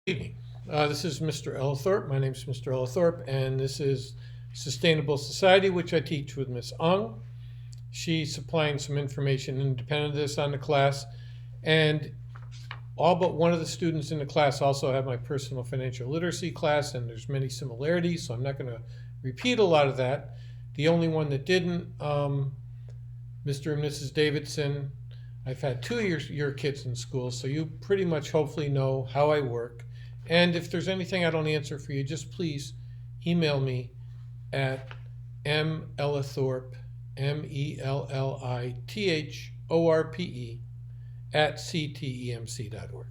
Evening. This is Mr. Ellithorpe. My name is Mr. Ellithorpe, and this is Sustainable Society, which I teach with Miss Ung. She's supplying some information independent of this on the class, and all but one of the students in the class also have my personal financial literacy class, and there's many similarities, so I'm not going to repeat a lot of that. The only one that didn't, Mr. and Mrs. Davidson, I've had two of your kids in school, so you pretty much hopefully know how I work. And if there's anything I don't answer for you, just please email me at mellithorpe, MELLITHORPE, at ctemc.org.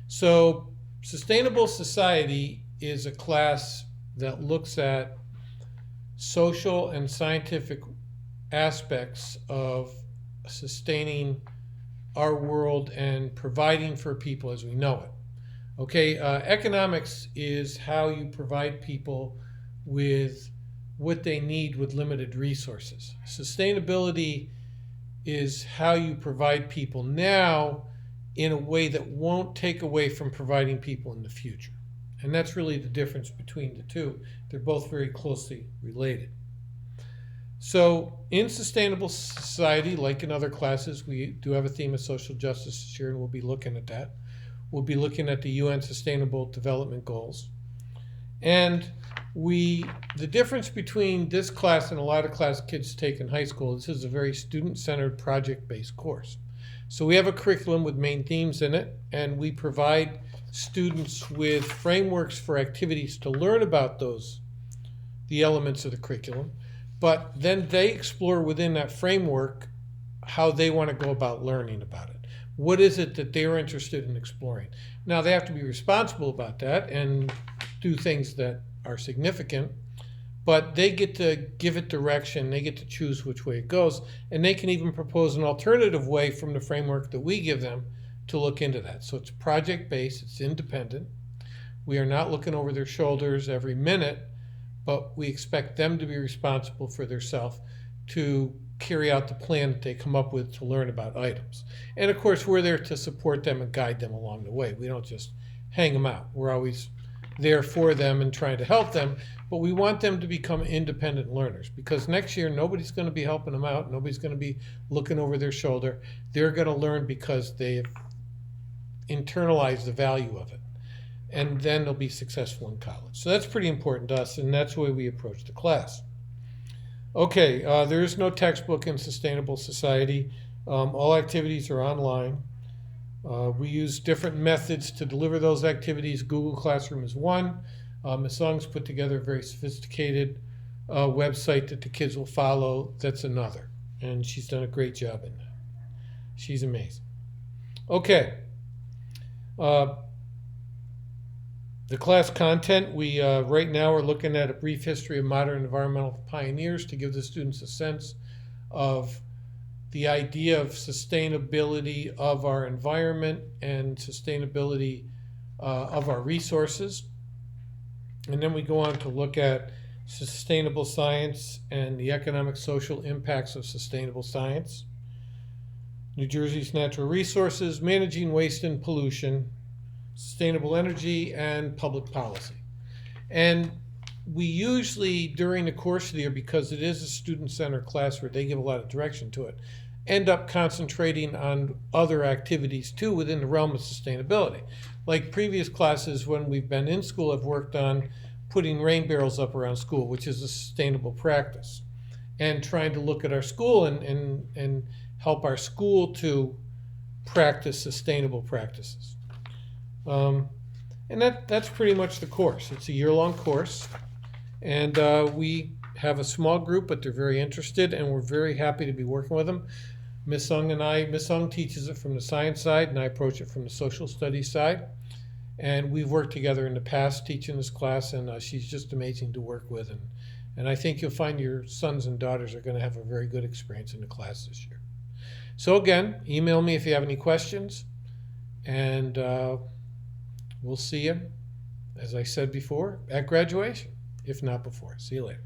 So Sustainable Society is a class that looks at social and scientific aspects of sustaining our world and providing for people as we know it. Okay, economics is how you provide people with what they need with limited resources. Sustainability is how you provide people now in a way that won't take away from providing people in the future. And that's really the difference between the two. They're both very closely related. So in Sustainable Society, like in other classes, we do have a theme of social justice this year, and we'll be looking at that. We'll be looking at the UN Sustainable Development Goals. And the difference between this class and a lot of class kids take in high school, this is a very student-centered, project-based course. So we have a curriculum with main themes in it, and we provide students with frameworks for activities to learn about the elements of the curriculum. But then they explore within that framework how they want to go about learning about it. What is it that they're interested in exploring? Now, they have to be responsible about that and do things that are significant, but they get to give it direction, they get to choose which way it goes, and they can even propose an alternative way from the framework that we give them to look into that. So it's project-based, it's independent. We are not looking over their shoulders every minute, but we expect them to be responsible for themselves to carry out the plan that they come up with to learn about items. And of course, we're there to support them and guide them along the way. We don't just hang them out. We're always there for them and trying to help them, but we want them to become independent learners, because next year nobody's going to be helping them out. Nobody's going to be looking over their shoulder. They're going to learn because they've internalized the value of it. And then they'll be successful in college. So that's pretty important to us, and that's the way we approach the class. Okay, there is no textbook in Sustainable Society. All activities are online. We use different methods to deliver those activities. Google Classroom is one. Ms. Ung's put together a very sophisticated website that the kids will follow. That's another. And she's done a great job in that. She's amazing. Okay. The class content, we right now are looking at a brief history of modern environmental pioneers to give the students a sense of the idea of sustainability of our environment and sustainability of our resources. And then we go on to look at sustainable science and the economic social impacts of sustainable science. New Jersey's natural resources, managing waste and pollution, sustainable energy, and public policy. And we usually, during the course of the year, because it is a student-centered class where they give a lot of direction to it, end up concentrating on other activities too within the realm of sustainability. Like previous classes when we've been in school, I've worked on putting rain barrels up around school, which is a sustainable practice, and trying to look at our school and help our school to practice sustainable practices. And that's pretty much the course. It's a year-long course, and we have a small group, but they're very interested, and we're very happy to be working with them. Miss Ung teaches it from the science side, and I approach it from the social studies side. And we've worked together in the past teaching this class, and she's just amazing to work with. And I think you'll find your sons and daughters are going to have a very good experience in the class this year. So again, email me if you have any questions, and we'll see you, as I said before, at graduation, if not before. See you later.